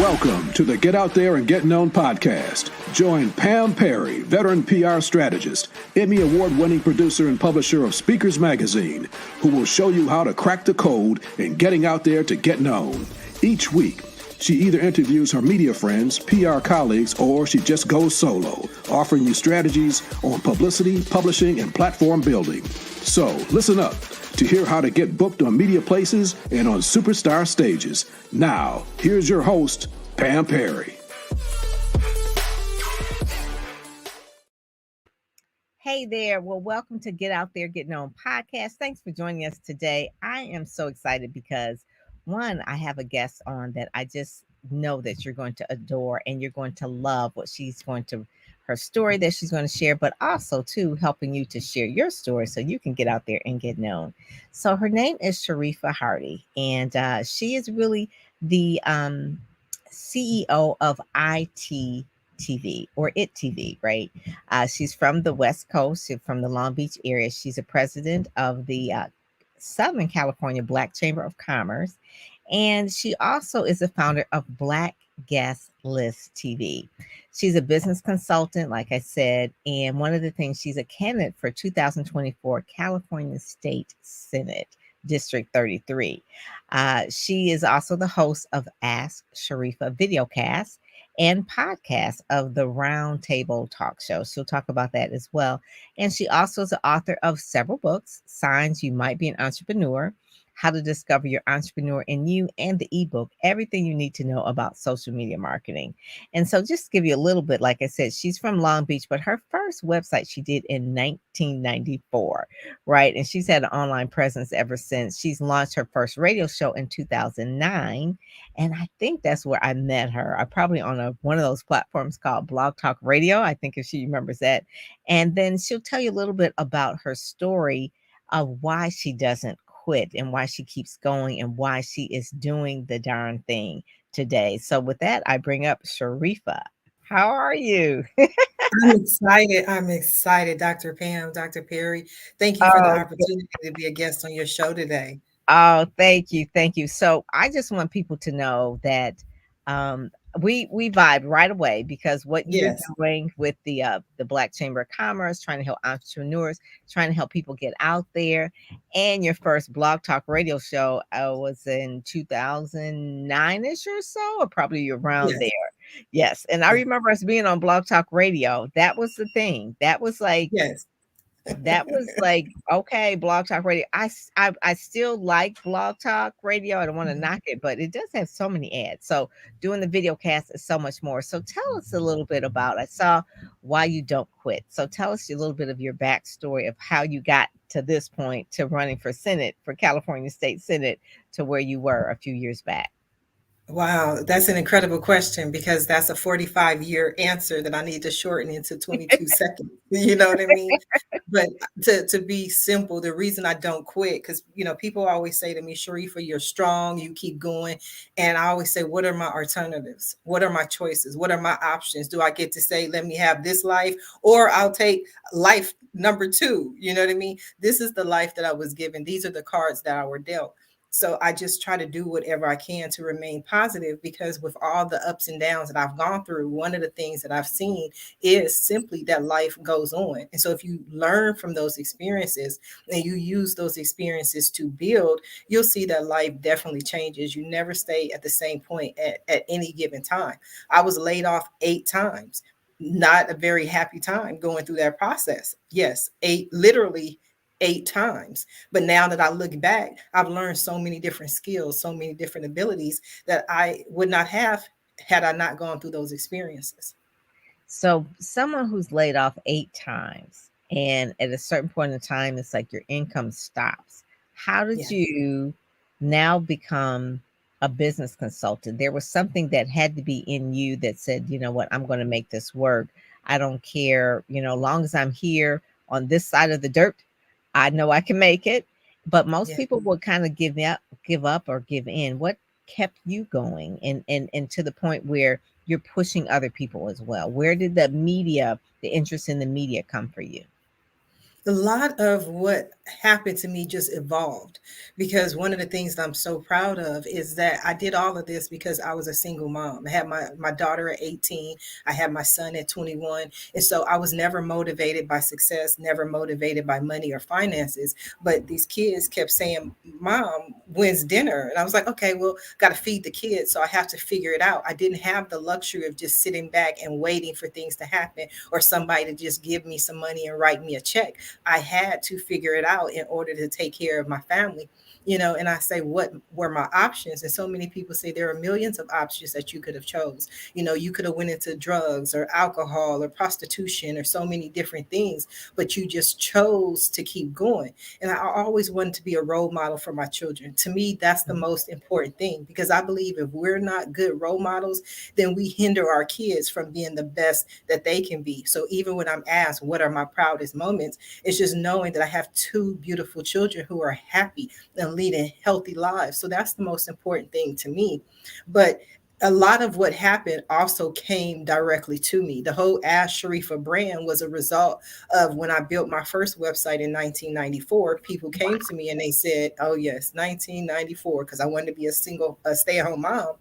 Welcome to the Get Out There and Get Known podcast. Join Pam Perry, veteran PR strategist, Emmy award-winning producer and publisher of Speakers Magazine, who will show you how to crack the code in getting out there to get known. Each week, she either interviews her media friends, PR colleagues, or she just goes solo, offering you strategies on publicity, publishing, and platform building. So listen up to hear how to get booked on media places and on superstar stages. Now, here's your host, Pam Perry. Hey there. Well, welcome to Get Out There, Get Known podcast. Thanks for joining us today. I am so excited because, one, I have a guest on that I just know that you're going to adore and you're going to love what her story that she's going to share, but also, too, helping you to share your story so you can get out there and get known. So her name is Sharifah Hardy, and she is really the CEO of ITTV or IT TV, right? She's from the West Coast, from the Long Beach area. She's a president of the Southern California Black Chamber of Commerce, and she also is the founder of Black Guest List TV. She's a business consultant, like I said, and one of the things, she's a candidate for 2024 California State Senate District 33. She is also the host of Ask Sharifah videocast and podcast of the Round Table Talk Show. She'll talk about that as well. And she also is the author of several books: Signs You Might Be an Entrepreneur, How to Discover Your Entrepreneur in You, and the ebook, Everything You Need to Know About Social Media Marketing. And so just to give you a little bit, like I said, she's from Long Beach, but her first website she did in 1994, right? And she's had an online presence ever since. She's launched her first radio show in 2009. And I think that's where I met her. I probably on one of those platforms called Blog Talk Radio, I think, if she remembers that. And then she'll tell you a little bit about her story of why she doesn't quit and why she keeps going and why she is doing the darn thing today. So with that, I bring up Sharifah. How are you? I'm excited, Dr. Pam, Dr. Perry. Thank you for the opportunity to be a guest on your show today. Oh, thank you. Thank you. So I just want people to know that we vibe right away, because what you're doing with the Black Chamber of Commerce, trying to help entrepreneurs, trying to help people get out there, and your first Blog Talk Radio show was in 2009-ish or so, or probably around there. Yes. And I remember us being on Blog Talk Radio. That was the thing. That was like, that was like, okay, Blog Talk Radio. I still like Blog Talk Radio. I don't want to knock it, but it does have so many ads. So doing the video cast is so much more. So tell us a little bit about, I saw Why You Don't Quit. So tell us a little bit of your backstory of how you got to this point, to running for Senate, for California State Senate, to where you were a few years back. Wow, that's an incredible question, because that's a 45-year answer that I need to shorten into 22 seconds. You know what I mean? But to be simple, the reason I don't quit, because, people always say to me, Sharifah, you're strong, you keep going. And I always say, what are my alternatives? What are my choices? What are my options? Do I get to say, let me have this life, or I'll take life number 2? You know what I mean? This is the life that I was given. These are the cards that I were dealt. So I just try to do whatever I can to remain positive, because with all the ups and downs that I've gone through, one of the things that I've seen is simply that life goes on. And so if you learn from those experiences and you use those experiences to build, you'll see that life definitely changes. You never stay at the same point at any given time. I was laid off 8 times. Not a very happy time going through that process. Yes, literally 8 times. But now that I look back, I've learned so many different skills, so many different abilities that I would not have had I not gone through those experiences. So someone who's laid off 8 times, and at a certain point in time, it's like your income stops. How did you now become a business consultant? There was something that had to be in you that said, you know what, I'm going to make this work. I don't care, long as I'm here on this side of the dirt, I know I can make it. But most people would kind of give up or give in. What kept you going and to the point where you're pushing other people as well? Where did the interest in the media come for you? A lot of what happened to me just evolved, because one of the things that I'm so proud of is that I did all of this because I was a single mom. I had my daughter at 18, I had my son at 21, and so I was never motivated by success, never motivated by money or finances. But these kids kept saying, "Mom, when's dinner?" And I was like, "Okay, well, got to feed the kids, so I have to figure it out." I didn't have the luxury of just sitting back and waiting for things to happen or somebody to just give me some money and write me a check. I had to figure it out in order to take care of my family. And I say, what were my options? And so many people say there are millions of options that you could have chose. You could have went into drugs or alcohol or prostitution or so many different things, but you just chose to keep going. And I always wanted to be a role model for my children. To me, that's the most important thing, because I believe if we're not good role models, then we hinder our kids from being the best that they can be. So even when I'm asked, what are my proudest moments? It's just knowing that I have two beautiful children who are happy and leading healthy lives. So that's the most important thing to me. But a lot of what happened also came directly to me. The whole Ask Sharifah brand was a result of when I built my first website in 1994. People came to me and they said, "Oh yes, 1994," because I wanted to be a stay-at-home mom.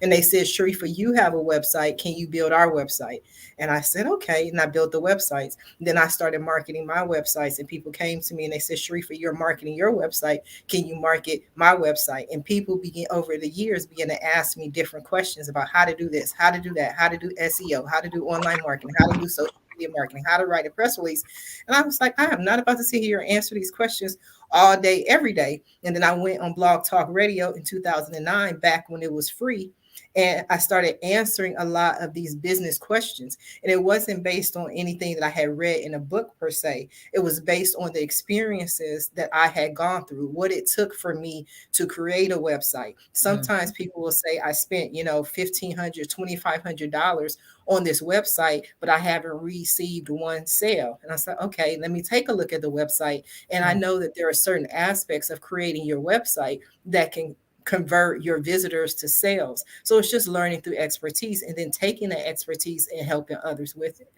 And they said, "Sharifah, you have a website. Can you build our website?" And I said, "Okay." And I built the websites. Then I started marketing my websites, and people came to me and they said, "Sharifah, you're marketing your website. Can you market my website?" And people began over the years began to ask me different questions about how to do this, how to do that, how to do SEO, how to do online marketing, how to do social media marketing, how to write a press release. And I was like, I am not about to sit here and answer these questions all day, every day. And then I went on Blog Talk Radio in 2009, back when it was free. And I started answering a lot of these business questions. And it wasn't based on anything that I had read in a book per se. It was based on the experiences that I had gone through, what it took for me to create a website. Sometimes people will say I spent, $1,500, $2,500 on this website, but I haven't received one sale. And I said, okay, let me take a look at the website. And I know that there are certain aspects of creating your website that can convert your visitors to sales. So it's just learning through expertise and then taking that expertise and helping others with it.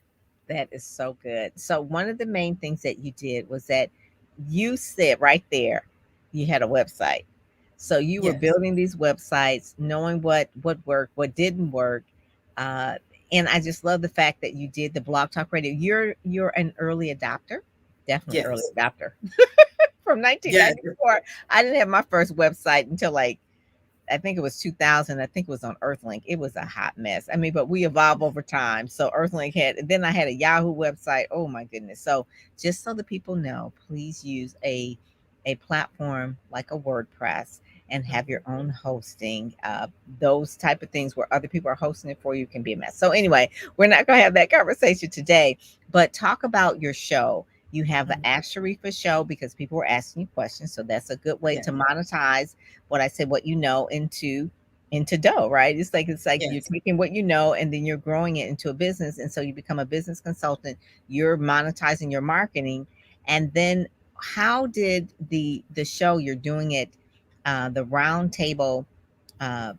That is so good. So one of the main things that you did was that you said right there, you had a website. So you were Yes. building these websites, knowing what worked, what didn't work. Uh, and I just love the fact that you did the Blog Talk Radio. You're an early adopter, definitely early Yes. adopter. From Yes. 1994. I didn't have my first website until like I think it was 2000. I think it was on Earthlink. It was a hot mess. I mean, but we evolve over time. So Earthlink had, then I had a Yahoo website. Oh my goodness. So just so the people know, please use a platform like a WordPress and have your own hosting. Those type of things where other people are hosting it for you can be a mess. So anyway, we're not going to have that conversation today, but talk about your show. You have the Mhm. Ask Sharifah show because people were asking you questions. So that's a good way Yes. to monetize what I said, what you know, into dough, right? It's like you're Yes. taking what you know and then you're growing it into a business. And so you become a business consultant, you're monetizing your marketing. And then how did the show you're doing it, the round table uh,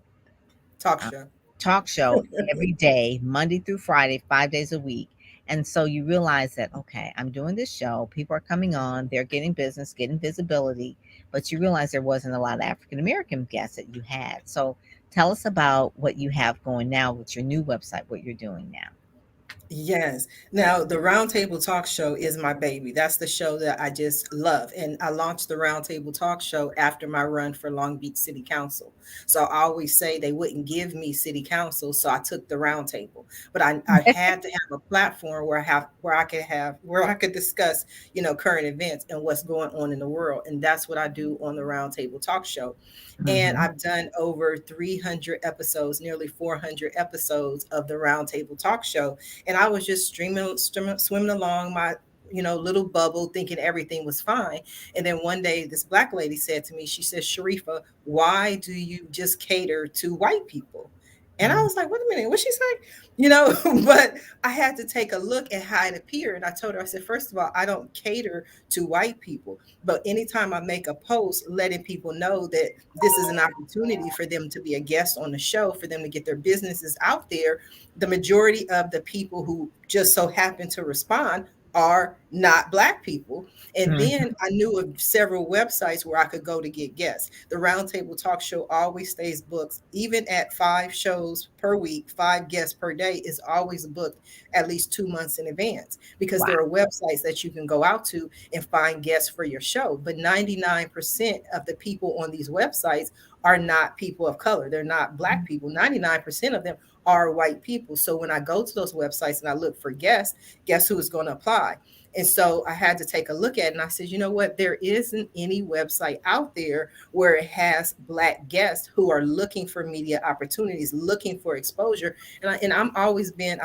Talk uh, show. talk show every day, Monday through Friday, 5 days a week. And so you realize that, okay, I'm doing this show. People are coming on, they're getting business, getting visibility, but you realize there wasn't a lot of African American guests that you had. So tell us about what you have going now with your new website, what you're doing now. Yes. Now, the Roundtable Talk Show is my baby. That's the show that I just love. And I launched the Roundtable Talk Show after my run for Long Beach City Council. So I always say they wouldn't give me city council, so I took the Roundtable. But I had to have a platform where I could discuss, current events and what's going on in the world. And that's what I do on the Roundtable Talk Show. And Mhm. I've done over 300 episodes, nearly 400 episodes of the Roundtable Talk Show. And I was just swimming along my little bubble, thinking everything was fine. And then one day, this black lady said to me, she said, "Sharifah, why do you just cater to white people?" And I Mhm. was like, "Wait a minute, what she say?" You know, but I had to take a look at how it appeared. I told her, I said, "First of all, I don't cater to white people, but anytime I make a post letting people know that this is an opportunity for them to be a guest on the show, for them to get their businesses out there, the majority of the people who just so happen to respond are not Black people. And Mhm. then I knew of several websites where I could go to get guests. The Roundtable Talk Show always stays booked, even at 5 shows per week, 5 guests per day is always booked at least 2 months in advance, because Wow. there are websites that you can go out to and find guests for your show. But 99% of the people on these websites are not people of color. They're not Black people. 99% of them are white people. So when I go to those websites and I look for guests, guess who is going to apply? And so I had to take a look at it, and I said, you know what? There isn't any website out there where it has Black guests who are looking for media opportunities, looking for exposure. I've always been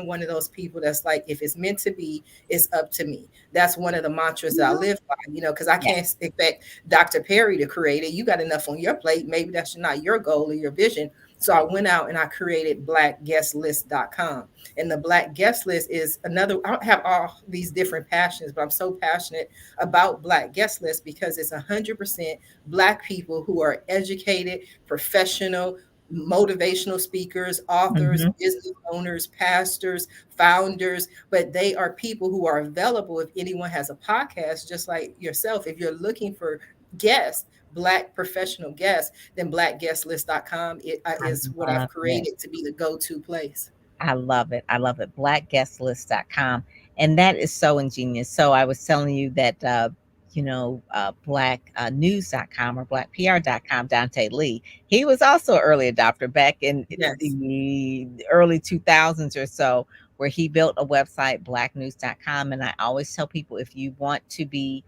one of those people that's like, if it's meant to be, it's up to me. That's one of the mantras that I live by, because I Yeah. can't expect Dr. Perry to create it. You got enough on your plate. Maybe that's not your goal or your vision. So I went out and I created blackguestlist.com. And the Black Guest List is another, I don't have all these different passions, but I'm so passionate about Black Guest List because it's 100% Black people who are educated, professional, motivational speakers, authors, Mhm. business owners, pastors, founders, but they are people who are available if anyone has a podcast, just like yourself. If you're looking for guests, Black professional guests, then blackguestlist.com I is what I've love it. created to be the go-to place. I love it. I love it. Blackguestlist.com. And that is so ingenious. So I was telling you that, blacknews.com or blackpr.com, Dante Lee, he was also an early adopter back in Yes. the early 2000s or so, where he built a website, blacknews.com. And I always tell people, if you want to be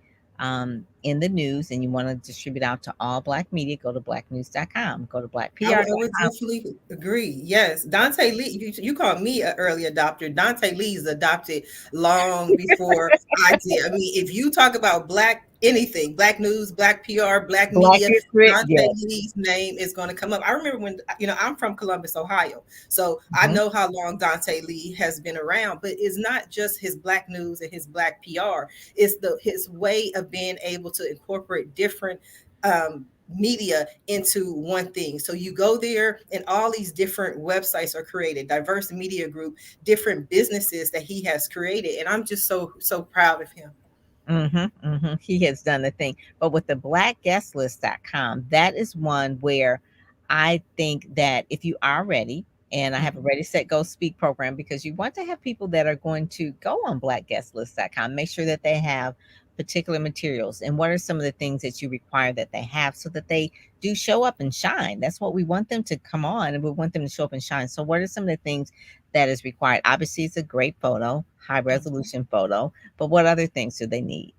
in the news and you want to distribute out to all Black media, go to blacknews.com, go to I would blackpr.com. definitely agree. Yes, Dante Lee. You called me an early adopter. Dante Lee's adopted long before I did. I mean, if you talk about Black anything, Black news, Black PR, Black Black media, history, Dante yes. Lee's name is going to come up. I remember when I'm from Columbus, Ohio, so I Mhm. know how long Dante Lee has been around. But it's not just his Black news and his Black PR. It's his way of being able to incorporate different. Media into one thing. So you go there and all these different websites are created, diverse media group, different businesses that he has created. And I'm just so proud of him. He has done the thing. But with the blackguestlist.com, that is one where I think that if you are ready, and I have a Mhm. ready, set, go, speak program, because you want to have people that are going to go on blackguestlist.com, make sure that they have particular materials. And what are some of the things that you require that they have so that they do show up and shine? That's what we want them to come on, and we want them to show up and shine. So, what are some of the things that is required? Obviously, it's a great photo, high Mhm. resolution photo, but what other things do they need?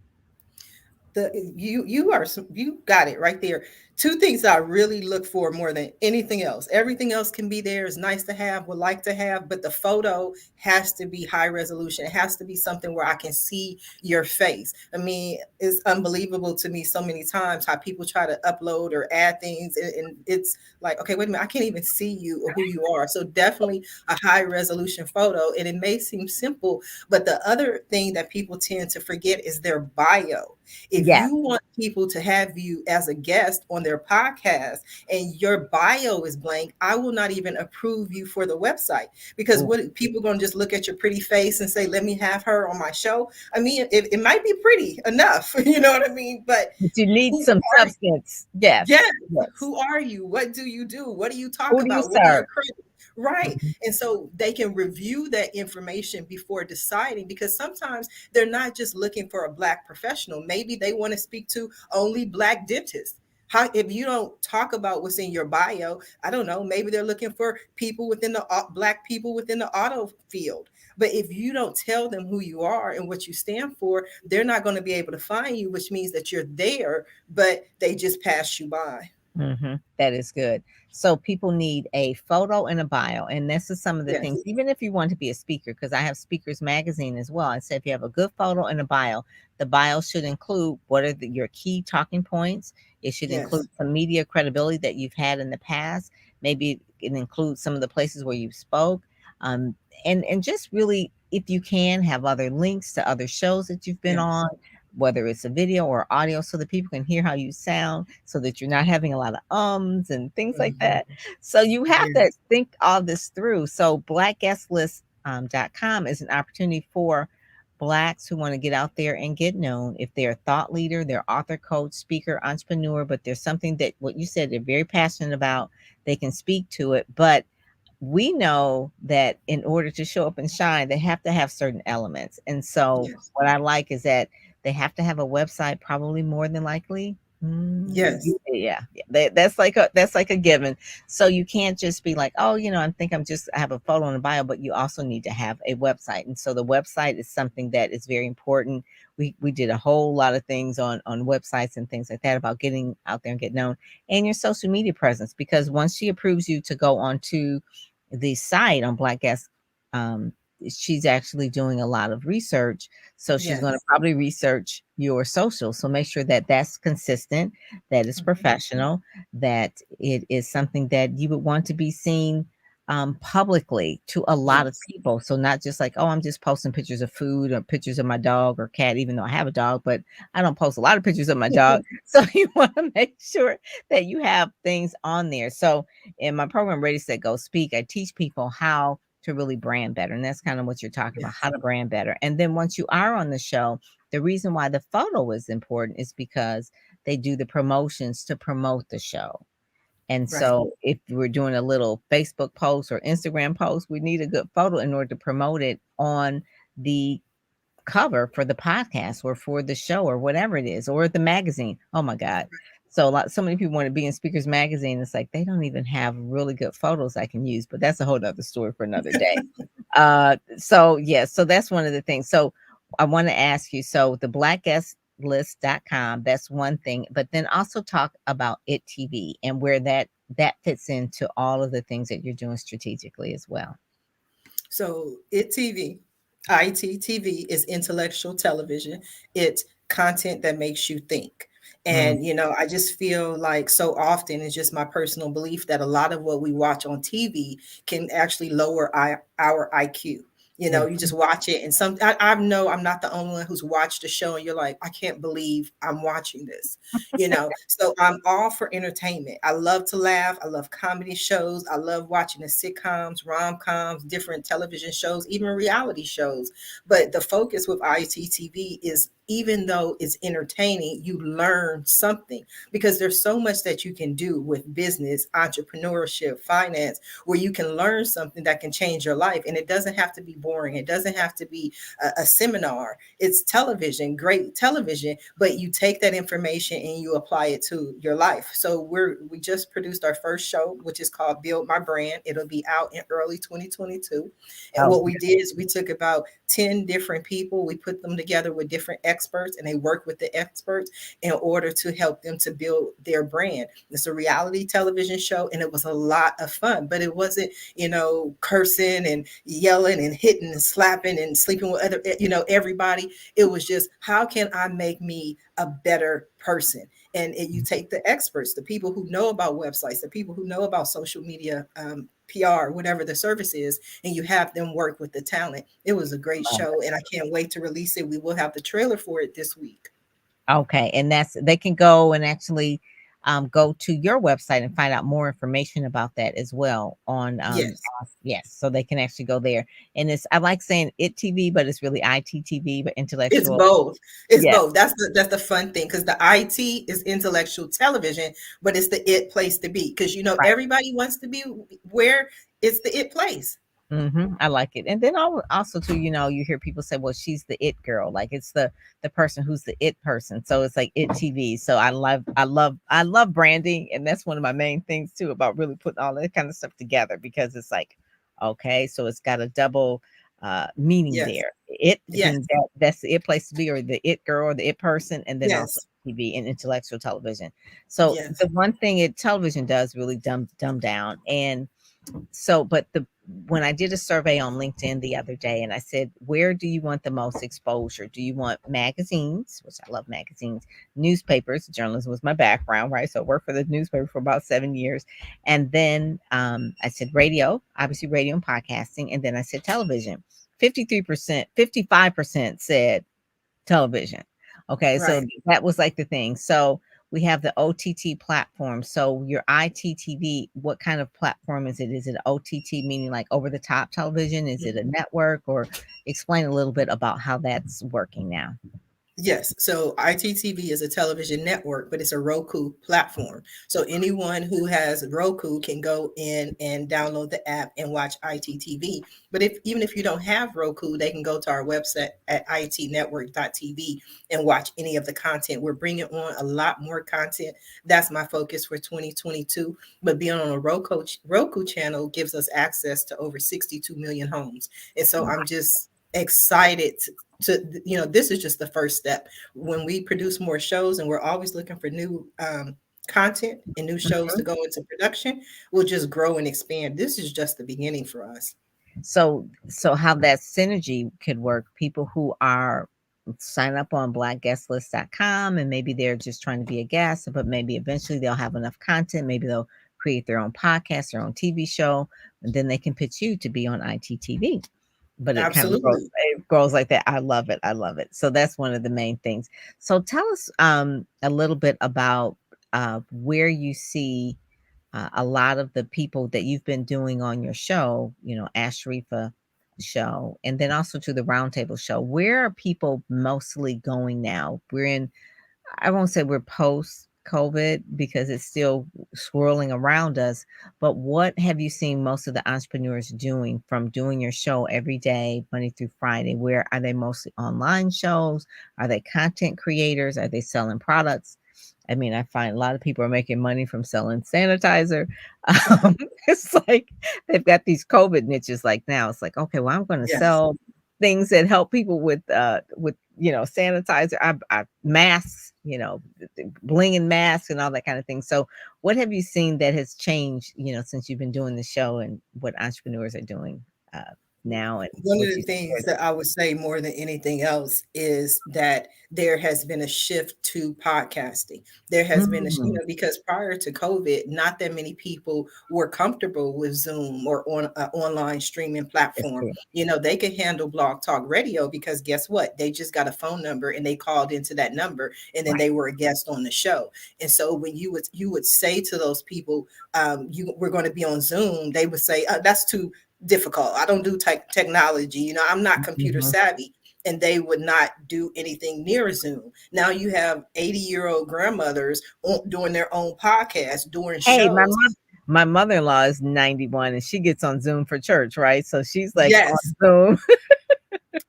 You got it right there. Two things that I really look for more than anything else. Everything else can be there, is nice to have, would like to have, but the photo has to be high resolution. It has to be something where I can see your face. I mean, it's unbelievable to me so many times how people try to upload or add things, and it's like, okay, wait a minute, I can't even see you or who you are. So definitely a high resolution photo. And it may seem simple, but the other thing that people tend to forget is their bio. If Yes. you want people to have you as a guest on their podcast and your bio is blank, I will not even approve you for the website, because Ooh. what people going to just look at your pretty face and say, let me have her on my show. I mean, it might be pretty enough, you know what I mean? But But you need who some are substance. Yes. Yes. Yes. Who are you? What do you do? What do you talk Who do you about? What are your serve? credits? Right. Mhm. And so they can review that information before deciding, because sometimes they're not just looking for a Black professional. Maybe they want to speak to only Black dentists. How, if you don't talk about what's in your bio, I don't know, maybe they're looking for people within the Black people within the auto field. But if you don't tell them who you are and what you stand for, they're not going to be able to find you, which means that you're there, but they just passed you by. That is good. So people need a photo and a bio, and this is some of the things. Yes. Even if you want to be a speaker, because I have Speakers Magazine as well. I said if you have a good photo and a bio, the bio should include what are your key talking points. It should include Yes. some media credibility that you've had in the past. Maybe it includes some of the places where you spoke, um, and just really, if you can, have other links to other shows that you've been Yes. on, whether it's a video or audio, so that people can hear how you sound, so that you're not having a lot of ums and things like Mhm. that. So you have to Yes. think all this through. So blackguestlist.com is an opportunity for Blacks who want to get out there and get known, if they're a thought leader, they're author, coach, speaker, entrepreneur, but there's something that what you said they're very passionate about, they can speak to it. But we know that in order to show up and shine, they have to have certain elements. And so Yes. what I like is that they have to have a website, probably more than likely. Yes. Yeah. That's like a given. So you can't just be like, oh, I have a photo in the bio, but you also need to have a website. And so the website is something that is very important. We did a whole lot of things on websites and things like that about getting out there and get known, and your social media presence. Because once she approves you to go onto the site on Black Guest, um, she's actually doing a lot of research. So she's going to Yes. probably research your social. So make sure that that's consistent, that it's Mhm. professional, that it is something that you would want to be seen publicly to a lot of Yes. people. So not just like, oh, I'm just posting pictures of food or pictures of my dog or cat, even though I have a dog, but I don't post a lot of pictures of my dog. So you want to make sure that you have things on there. So in my program, Ready, Set, Go, Speak, I teach people how to really brand better. And that's kind of what you're talking about, how Yes. to brand better. And then once you are on the show, the reason why the photo is important is because they do the promotions to promote the show. And Right. so if we're doing a little Facebook post or Instagram post, we need a good photo in order to promote it on the cover for the podcast or for the show or whatever it is, or the magazine. Oh my God. So many people want to be in Speakers Magazine. It's like they don't even have really good photos I can use, but that's a whole other story for another day. So that's one of the things. So I want to ask you, so the blackguestlist.com, that's one thing, but then also talk about It TV and where that fits into all of the things that you're doing strategically as well. So ITTV is intellectual television. It's content that makes you think. Mm, And, I just feel like so often it's just my personal belief that a lot of what we watch on TV can actually lower our IQ. You just watch it, and I know I'm not the only one who's watched the show, and you're like, I can't believe I'm watching this. So I'm all for entertainment. I love to laugh. I love comedy shows. I love watching the sitcoms, rom-coms, different television shows, even reality shows. But the focus with ITTV is, even though it's entertaining, you learn something, because there's so much that you can do with business, entrepreneurship, finance, where you can learn something that can change your life. And it doesn't have to be boring. It doesn't have to be a seminar. It's television, great television, but you take that information and you apply it to your life. So we just produced our first show, which is called Build My Brand. It'll be out in early 2022. And oh, what we did is we took about 10 different people, we put them together with different experts, and they work with the experts in order to help them to build their brand. It's a reality television show, and it was a lot of fun, but it wasn't, cursing and yelling and hitting and slapping and sleeping with other, everybody. It was just, how can I make me a better person? And you take the experts, the people who know about websites, the people who know about social media, PR, whatever the service is, and you have them work with the talent. It was a great show, and I can't wait to release it. We will have the trailer for it this week. okay. And they can go and actually go to your website and find out more information about that as well on Yes. yes, so they can actually go there. And I like saying It TV, but it's really ITTV, but It's intellectual. both. It's Yes, both. That's the fun thing, because the IT is intellectual television, but it's the it place to be, because right. everybody wants to be where it's the it place. I like it. And then also too, you hear people say, well, she's the it girl. Like it's the person who's the it person. So it's like It TV. So I love branding. And that's one of my main things too, about really putting all that kind of stuff together, because it's like, okay, so it's got a double meaning Yes. there. It Yes. being that's the it place to be, or the it girl, or the it person, and then also Yes. TV and intellectual television. So Yes. the one thing television does really dumb down. And so, but when I did a survey on LinkedIn the other day, and I said, where do you want the most exposure? Do you want magazines, which I love magazines, newspapers? Journalism was my background, right? So I worked for the newspaper for about 7 years. And then I said radio, obviously radio and podcasting. And then I said television. 53%, 55% said television. Okay, so Right. that was like the thing. So we have the OTT platform. So your ITTV, what kind of platform is it? Is it OTT, meaning like over the top television? Is it a network? Or explain a little bit about how that's working now. Yes. So ITTV is a television network, but it's a Roku platform. So anyone who has Roku can go in and download the app and watch ITTV. But even if you don't have Roku, they can go to our website at itnetwork.tv and watch any of the content. We're bringing on a lot more content. That's my focus for 2022. But being on a Roku channel gives us access to over 62 million homes. And so I'm just excited this is just the first step. When we produce more shows, and we're always looking for new content and new shows to go into production, we'll just grow and expand. This is just the beginning for us. So how that synergy could work, people who are sign up on blackguestlist.com and maybe they're just trying to be a guest, but maybe eventually they'll have enough content, maybe they'll create their own podcast, their own TV show, and then they can pitch you to be on ITTV. But it kind of grows like that. I love it. I love it. So that's one of the main things. So tell us a little bit about where you see a lot of the people that you've been doing on your show, Ask Sharifah show, and then also to the Roundtable show. Where are people mostly going now? I won't say we're post COVID because it's still swirling around us, but what have you seen most of the entrepreneurs doing from doing your show every day, Monday through Friday? Where are they? Mostly online shows? Are they content creators? Are they selling products? I mean, I find a lot of people are making money from selling sanitizer. It's like they've got these COVID niches. Like now, it's like, okay, well, I'm going to sell things that help people with sanitizer, masks, blinging masks and all that kind of thing. So what have you seen that has changed, since you've been doing the show, and what entrepreneurs are doing now? And one of the things that I would say more than anything else is that there has been a shift to podcasting. There has been because prior to COVID, not that many people were comfortable with Zoom or on an online streaming platform. They could handle Blog Talk Radio because guess what? They just got a phone number and they called into that number, and then they were a guest on the show. And so when you would say to those people, we're going to be on Zoom, they would say, that's too difficult. I don't do technology. I'm not computer savvy. And they would not do anything near Zoom. Now you have 80-year-old grandmothers doing their own podcast, doing shows. My mother-in-law is 91 and she gets on Zoom for church, right? So she's like on Zoom.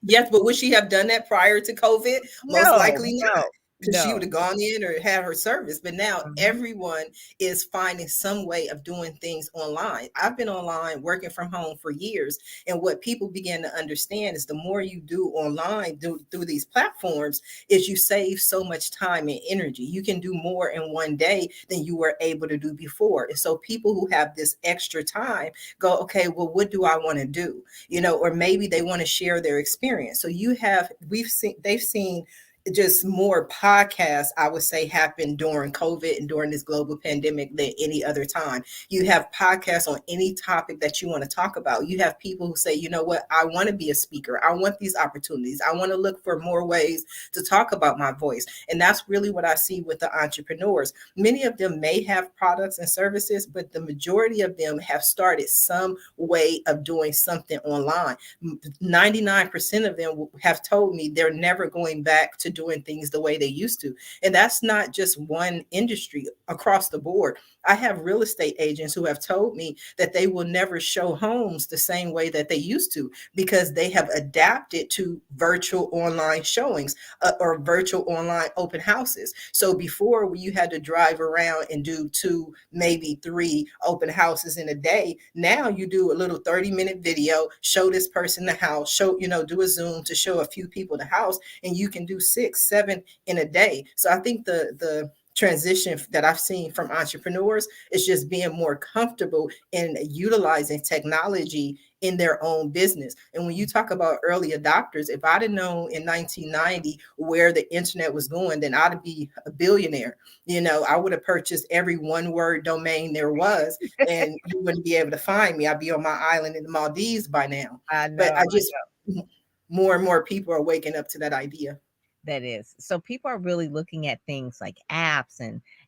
Yes, but would she have done that prior to COVID? Most likely not. Because she would have gone in or had her service. But now everyone is finding some way of doing things online. I've been online working from home for years. And what people begin to understand is the more you do online through these platforms is you save so much time and energy. You can do more in one day than you were able to do before. And so people who have this extra time go, okay, well, what do I want to do? Or maybe they want to share their experience. So they've seen just more podcasts, I would say, happen during COVID and during this global pandemic than any other time. You have podcasts on any topic that you want to talk about. You have people who say, you know what, I want to be a speaker. I want these opportunities. I want to look for more ways to talk about my voice. And that's really what I see with the entrepreneurs. Many of them may have products and services, but the majority of them have started some way of doing something online. 99% of them have told me they're never going back to doing things the way they used to. And that's not just one industry, across the board. I have real estate agents who have told me that they will never show homes the same way that they used to because they have adapted to virtual online showings or virtual online open houses. So before you had to drive around and do 2, maybe 3 open houses in a day, now you do a little 30-minute video, show this person the house, do a Zoom to show a few people the house, and you can do 6, 7 in a day. So I think the transition that I've seen from entrepreneurs is just being more comfortable in utilizing technology in their own business. And when you talk about early adopters, if I'd have known in 1990 where the internet was going, then I'd be a billionaire. I would have purchased every one-word domain there was, and you wouldn't be able to find me. I'd be on my island in the Maldives by now. More and more people are waking up to that idea. That is. So people are really looking at things like apps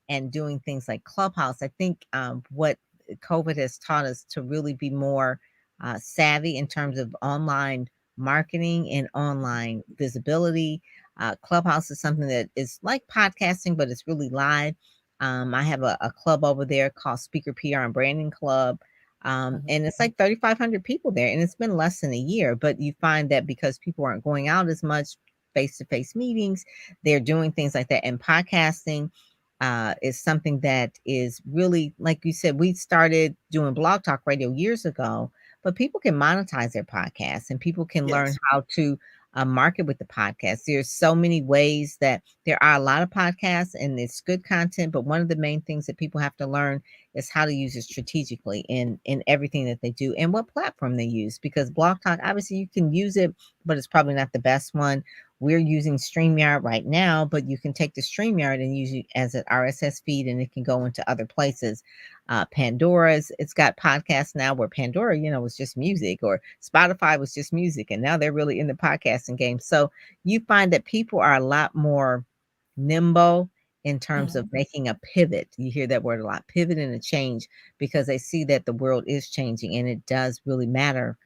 and doing things like Clubhouse. I think what COVID has taught us to really be more savvy in terms of online marketing and online visibility. Clubhouse is something that is like podcasting, but it's really live. I have a club over there called Speaker PR and Branding Club. Mhm. And it's like 3,500 people there, and it's been less than a year. But you find that because people aren't going out as much, face to face meetings, they're doing things like that. And podcasting is something that is really, like you said, we started doing Blog Talk Radio years ago, but people can monetize their podcasts and people can learn Yes. how to market with the podcast. There's so many ways that there are a lot of podcasts and it's good content, but one of the main things that people have to learn is how to use it strategically in everything that they do and what platform they use. Because Blog Talk, obviously, you can use it, but it's probably not the best one. We're using StreamYard right now, but you can take the StreamYard and use it as an RSS feed and it can go into other places. Pandora's, it's got podcasts now where Pandora, was just music, or Spotify was just music. And now they're really in the podcasting game. So you find that people are a lot more nimble in terms of Mhm. making a pivot. You hear that word a lot, pivot and a change, because they see that the world is changing and it does really matter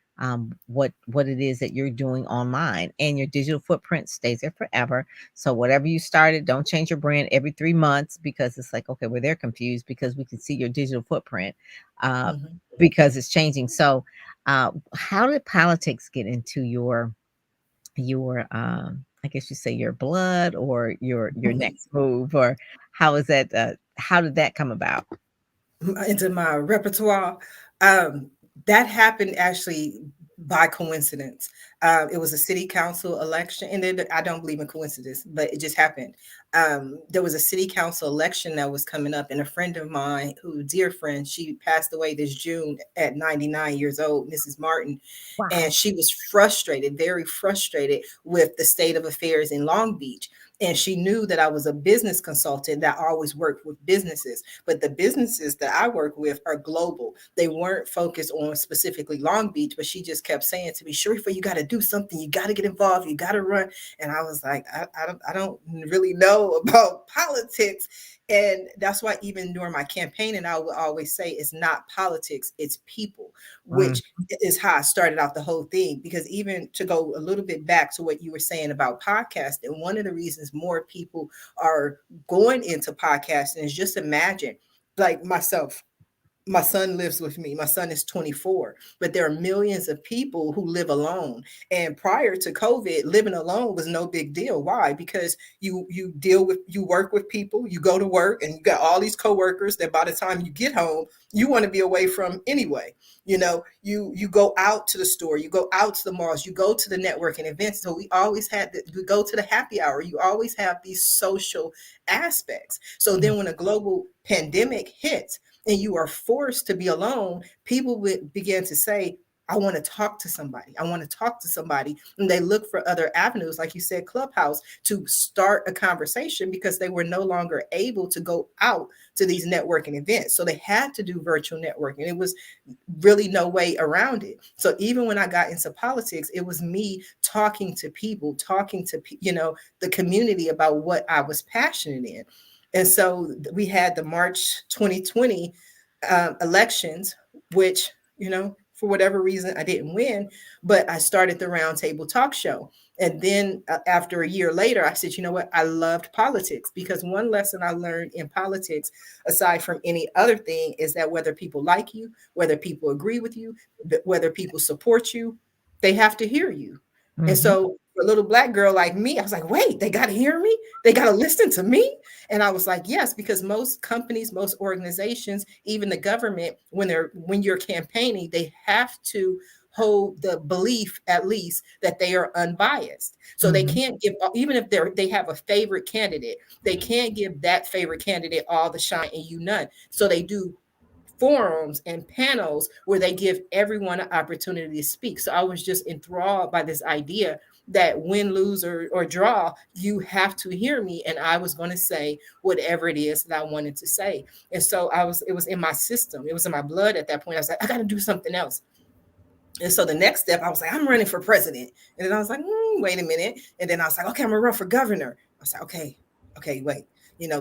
what it is that you're doing online, and your digital footprint stays there forever. So whatever you started, don't change your brand every 3 months, because it's like, okay, well, they're confused because we can see your digital footprint uh, Mhm. because it's changing. So how did politics get into your I guess you say your blood, or your next move, or how is that how did that come about? Into my repertoire. Um, that happened actually by coincidence. It was a city council election, and then I don't believe in coincidence, but it just happened. There was a city council election that was coming up, and a friend of mine, who dear friend, she passed away this June at 99 years old, Mrs. Martin, and Wow. she was frustrated, very frustrated with the state of affairs in Long Beach. And she knew that I was a business consultant that always worked with businesses, but the businesses that I work with are global. They weren't focused on specifically Long Beach, but she just kept saying to me, Sharifah, you got to do something. You got to get involved. You got to run. And I was like, I don't really know about politics. And that's why even during my campaign, and I would always say it's not politics, it's people, Mm, which is how I started out the whole thing. Because even to go a little bit back to what you were saying about podcasting, one of the reasons more people are going into podcasting is, just imagine, like myself, my son lives with me. My son is 24, but there are millions of people who live alone. And prior to COVID, living alone was no big deal. Why? Because you work with people, you go to work, and you got all these coworkers that by the time you get home, you want to be away from anyway. You go out to the store, you go out to the malls, you go to the networking events. So we go to the happy hour. You always have these social aspects. So mm, then when a global pandemic hits, and you are forced to be alone, people would begin to say, I want to talk to somebody. I want to talk to somebody. And they look for other avenues, like you said, Clubhouse, to start a conversation, because they were no longer able to go out to these networking events. So they had to do virtual networking. It was really no way around it. So even when I got into politics, it was me talking to people, talking to, the community about what I was passionate in. And so we had the March 2020 elections, which, for whatever reason, I didn't win, but I started the Roundtable Talk Show. And then after a year later, I said, you know what? I loved politics, because one lesson I learned in politics, aside from any other thing, is that whether people like you, whether people agree with you, whether people support you, they have to hear you. And mhm, so for a little Black girl like me, I was like, wait, they got to hear me? They got to listen to me? And I was like, yes, because most companies, most organizations, even the government, when you're campaigning, they have to hold the belief, at least, that they are unbiased. So they mhm, can't give, even if they have a favorite candidate, they can't give that favorite candidate all the shine and you none. So they do forums and panels where they give everyone an opportunity to speak. So I was just enthralled by this idea that win, lose, or draw, you have to hear me. And I was going to say whatever it is that I wanted to say. And so it was in my system. It was in my blood at that point. I was like, I got to do something else. And so the next step, I was like, I'm running for president. And then I was like, wait a minute. And then I was like, okay, I'm gonna run for governor. I was like, okay, wait.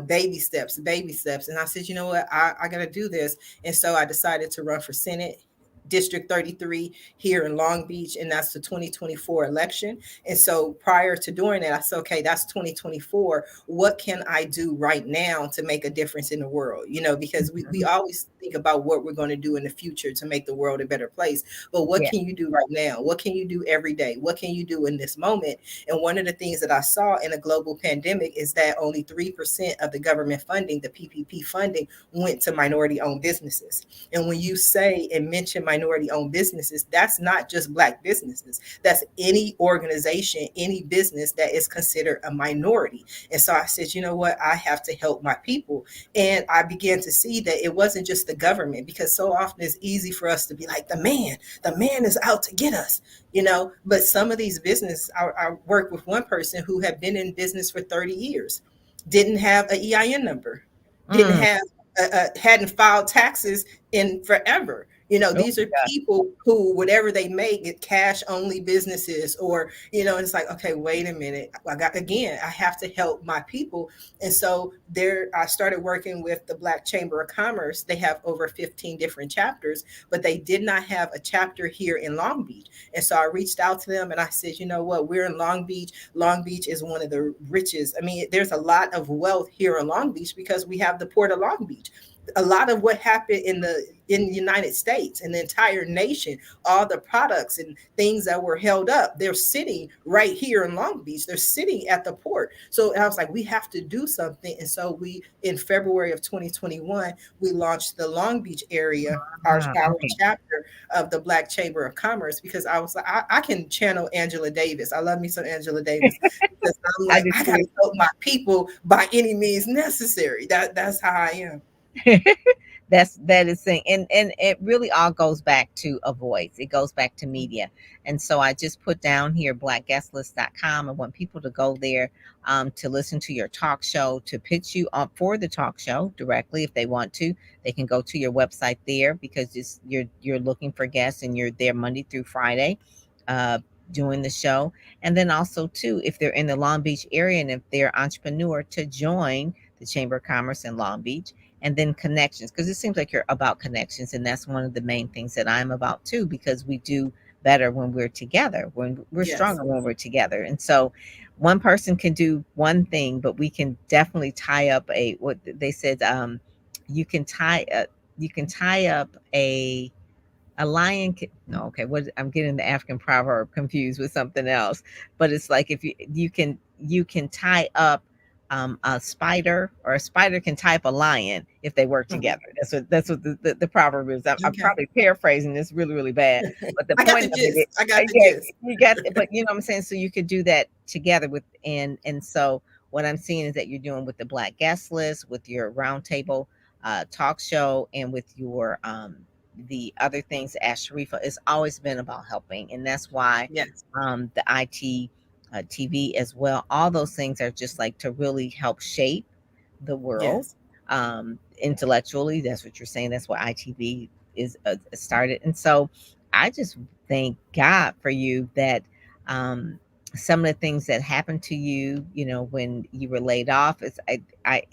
Baby steps, baby steps. And I said, you know what? I gotta do this. And so I decided to run for Senate. District 33 here in Long Beach, and that's the 2024 election. And so prior to doing that, I said, okay, that's 2024. What can I do right now to make a difference in the world? Because we always think about what we're going to do in the future to make the world a better place. But what Yeah. can you do right now? What can you do every day? What can you do in this moment? And one of the things that I saw in a global pandemic is that only 3% of the government funding, the PPP funding, went to minority owned businesses. And when you say and mention minority owned businesses, that's not just Black businesses. That's any organization, any business that is considered a minority. And so I said, you know what? I have to help my people. And I began to see that it wasn't just the government, because so often it's easy for us to be like, the man is out to get us, but some of these businesses, I work with one person who had been in business for 30 years, didn't have an EIN number, didn't Mm. have hadn't filed taxes in forever. Oh These are my God. people who, whatever they make, get cash only businesses, or, it's like, okay, wait a minute. I have to help my people. And so I started working with the Black Chamber of Commerce. They have over 15 different chapters, but they did not have a chapter here in Long Beach. And so I reached out to them and I said, you know what, we're in Long Beach. Long Beach is one of the richest. I mean, there's a lot of wealth here in Long Beach because we have the Port of Long Beach. A lot of what happened in the United States and the entire nation, all the products and things that were held up, they're sitting right here in Long Beach. They're sitting at the port. So I was like, we have to do something. And so in February of 2021, we launched the Long Beach area, our Okay. chapter of the Black Chamber of Commerce, because I was like, I can channel Angela Davis. I love me some Angela Davis, because I'm I like, do I got too. to help my people by any means necessary. That's how I am. That is thing, and it really all goes back to a voice. It goes back to media. And so I just put down here blackguestlist.com. I want people to go there, to listen to your talk show, to pitch you up for the talk show directly. If they want to, they can go to your website there, because you're looking for guests and you're there Monday through Friday, uh, doing the show. And then also too, if they're in the Long Beach area and if they're entrepreneur, to join the Chamber of Commerce in Long Beach. And then connections, because it seems like you're about connections, and that's one of the main things that I'm about too, because we do better when we're together, when we're Yes. stronger when we're together. And so one person can do one thing, but we can definitely tie up a, what they said, you can tie you can tie up a lion can, no, okay, what, I'm getting the African proverb confused with something else. But it's like, if you can tie up, a spider, or a spider can tie up a lion if they work Mhm. together. That's what the proverb is. I'm Okay. probably paraphrasing this really, really bad, but the I got point the of it is, gist. I got the yeah, gist. you got, but you know what I'm saying. So you could do that together with, and so what I'm seeing is that you're doing with the Black Guest List, with your roundtable, talk show, and with your, the other things as Sharifah, it's always been about helping. And that's why, Yes. the IT, TV as well, all those things are just like to really help shape the world, Yes. intellectually. That's what you're saying. That's why ITV is, started. And so I just thank God for you that, some of the things that happened to you, when you were laid off, is,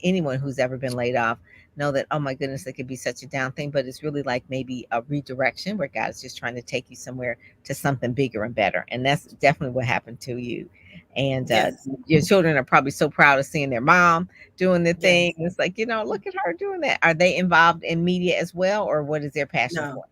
anyone who's ever been laid off know that, oh my goodness, it could be such a down thing, but it's really like maybe a redirection where God is just trying to take you somewhere, to something bigger and better. And that's definitely what happened to you. And Yes. your children are probably so proud of seeing their mom doing the thing. Yes. It's like, look at her doing that. Are they involved in media as well, or what is their passion No. for?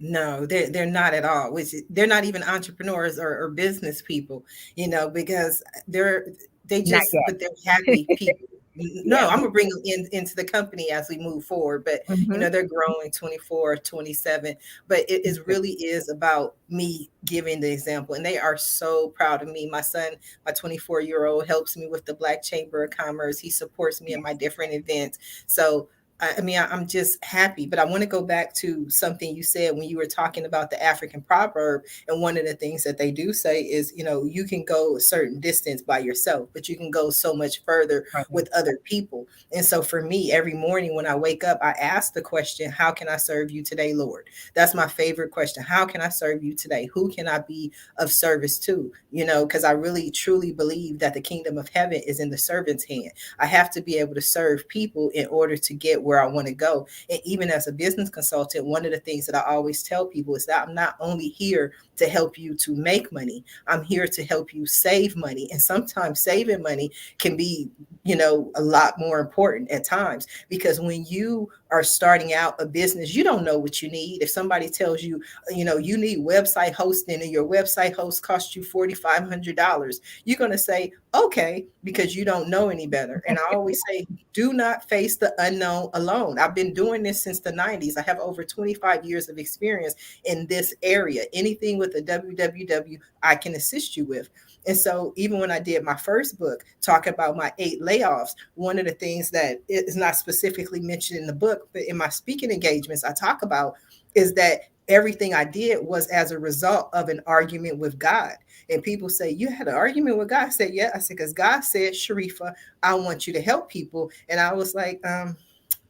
No, they're not at all. They're not even entrepreneurs or business people, because Not but they're yet. happy people. No, Yeah. I'm gonna bring them into the company as we move forward. But Hmm. they're growing 24, 27. But really is about me giving the example, and they are so proud of me. My son, my 24-year-old, helps me with the Black Chamber of Commerce. He supports me in my different events. So I mean, I'm just happy, but I want to go back to something you said when you were talking about the African proverb. And one of the things that they do say is, you can go a certain distance by yourself, but you can go so much further Right. with other people. And so for me, every morning when I wake up, I ask the question, how can I serve you today, Lord? That's my favorite question. How can I serve you today? Who can I be of service to? Because I really truly believe that the kingdom of heaven is in the servant's hand. I have to be able to serve people in order to get where I want to go. And even as a business consultant, one of the things that I always tell people is that I'm not only here to help you to make money, I'm here to help you save money. And sometimes saving money can be, a lot more important at times, because when you are starting out a business, you don't know what you need. If somebody tells you, you need website hosting and your website host costs you $4,500, you're going to say, okay, because you don't know any better. And I always say, do not face the unknown alone. I've been doing this since the 90s. I have over 25 years of experience in this area. Anything with a www, I can assist you with. And so even when I did my first book, talking about my 8 layoffs, one of the things that is not specifically mentioned in the book, but in my speaking engagements, I talk about is that everything I did was as a result of an argument with God. And people say, you had an argument with God? I said, yeah. I said, because God said, Sharifah, I want you to help people. And I was like,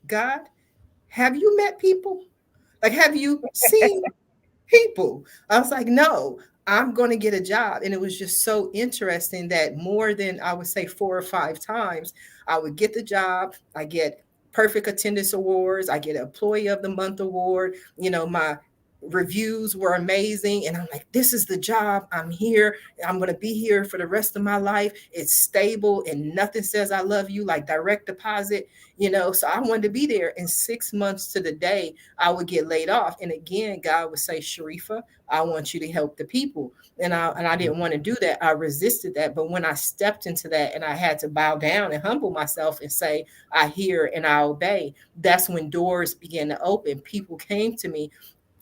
God, have you met people? Like, have you seen people? I was like, no, I'm going to get a job. And it was just so interesting that more than I would say 4 or 5 times, I would get the job. I get perfect attendance awards. I get an employee of the month award. My reviews were amazing. And I'm like, this is the job. I'm here. I'm going to be here for the rest of my life. It's stable and nothing says I love you like direct deposit, so I wanted to be there. In 6 months to the day, I would get laid off. And again, God would say, Sharifah, I want you to help the people. And I didn't want to do that. I resisted that. But when I stepped into that and I had to bow down and humble myself and say, I hear and I obey, that's when doors began to open. People came to me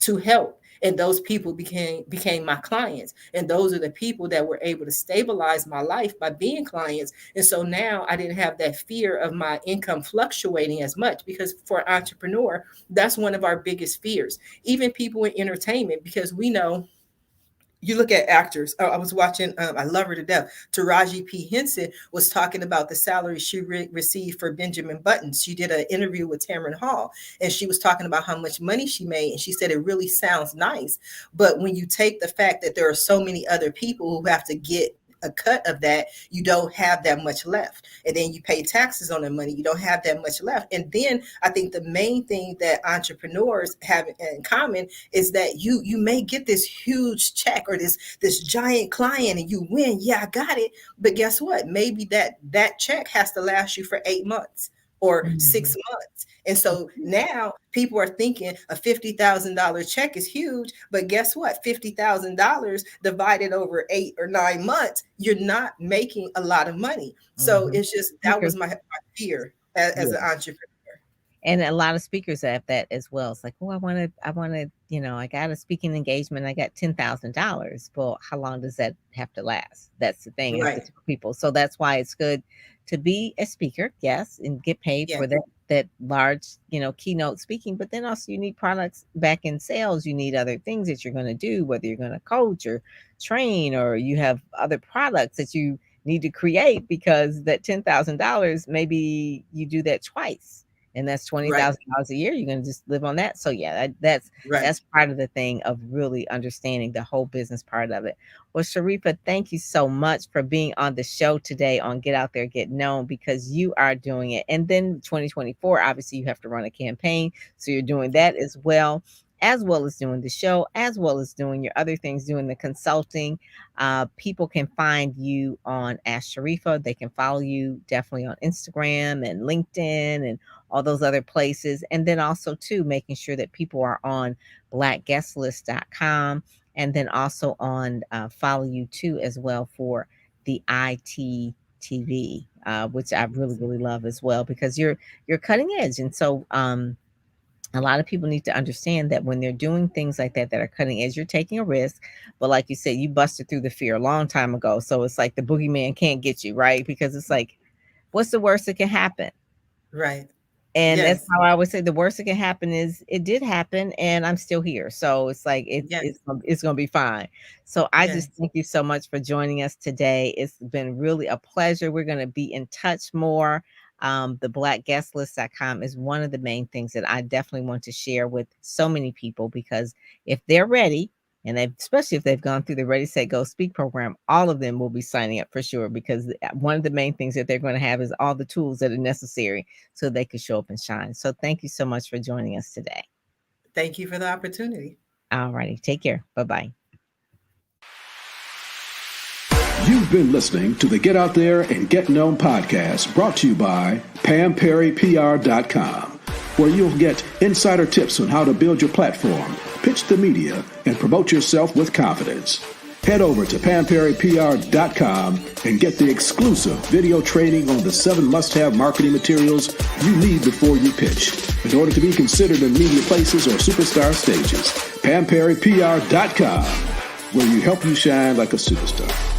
to help. And those people became my clients. And those are the people that were able to stabilize my life by being clients. And so now I didn't have that fear of my income fluctuating as much, because for an entrepreneur, that's one of our biggest fears. Even people in entertainment, because we know, you look at actors. I was watching, I love her to death. Taraji P. Henson was talking about the salary she received for Benjamin Button. She did an interview with Tamron Hall, and she was talking about how much money she made. And she said, it really sounds nice. But when you take the fact that there are so many other people who have to get a cut of that, you don't have that much left. And then you pay taxes on the money, you don't have that much left. And then I think the main thing that entrepreneurs have in common is that you may get this huge check or this giant client and you win. Yeah, I got it. But guess what? Maybe that check has to last you for 8 months or Mhm. 6 months. And so now people are thinking a $50,000 check is huge, but guess what? $50,000 divided over 8 or 9 months, you're not making a lot of money. So Mhm. it's just, that Speakers, was my fear as an yeah. entrepreneur. And a lot of speakers have that as well. It's like, oh, I got a speaking engagement. I got $10,000. Well, how long does that have to last? That's the thing I have to Right. tell people. So that's why it's good to be a speaker, yes, and get paid Yeah. for that large, keynote speaking. But then also you need products back in sales. You need other things that you're going to do, whether you're going to coach or train, or you have other products that you need to create, because that $10,000, maybe you do that twice, and that's Right. $20,000 a year. You're going to just live on that. So yeah, that's Right. that's part of the thing of really understanding the whole business part of it. Well, Sharifah, thank you so much for being on the show today on Get Out There, Get Known, because you are doing it. And then 2024, obviously, you have to run a campaign, so you're doing that as well as doing the show, as well as doing your other things, doing the consulting. People can find you on Ask Sharifah. They can follow you definitely on Instagram and LinkedIn and all those other places. And then also, too, making sure that people are on blackguestlist.com, and then also on follow you, too, as well for the ITTV, which I really, really love as well, because you're cutting edge. And so, a lot of people need to understand that when they're doing things like that are cutting edge, you're taking a risk. But like you said, you busted through the fear a long time ago. So it's like the boogeyman can't get you, right? Because it's like, what's the worst that can happen? Right. And that's Yes. how I would say the worst that can happen is it did happen and I'm still here. So it's like Yes. it's gonna be fine. So I just Yes. thank you so much for joining us today. It's been really a pleasure. We're gonna be in touch more. The blackguestlist.com is one of the main things that I definitely want to share with so many people, because if they're ready, and especially if they've gone through the Ready, Set, Go, Speak program, all of them will be signing up for sure, because one of the main things that they're going to have is all the tools that are necessary so they could show up and shine. So thank you so much for joining us today. Thank you for the opportunity. All righty. Take care. Bye-bye. You've been listening to the Get Out There and Get Known podcast, brought to you by PamPerryPR.com, where you'll get insider tips on how to build your platform, pitch the media, and promote yourself with confidence. Head over to PamPerryPR.com and get the exclusive video training on the 7 must-have marketing materials you need before you pitch in order to be considered in media places or superstar stages. PamPerryPR.com, where you help you shine like a superstar.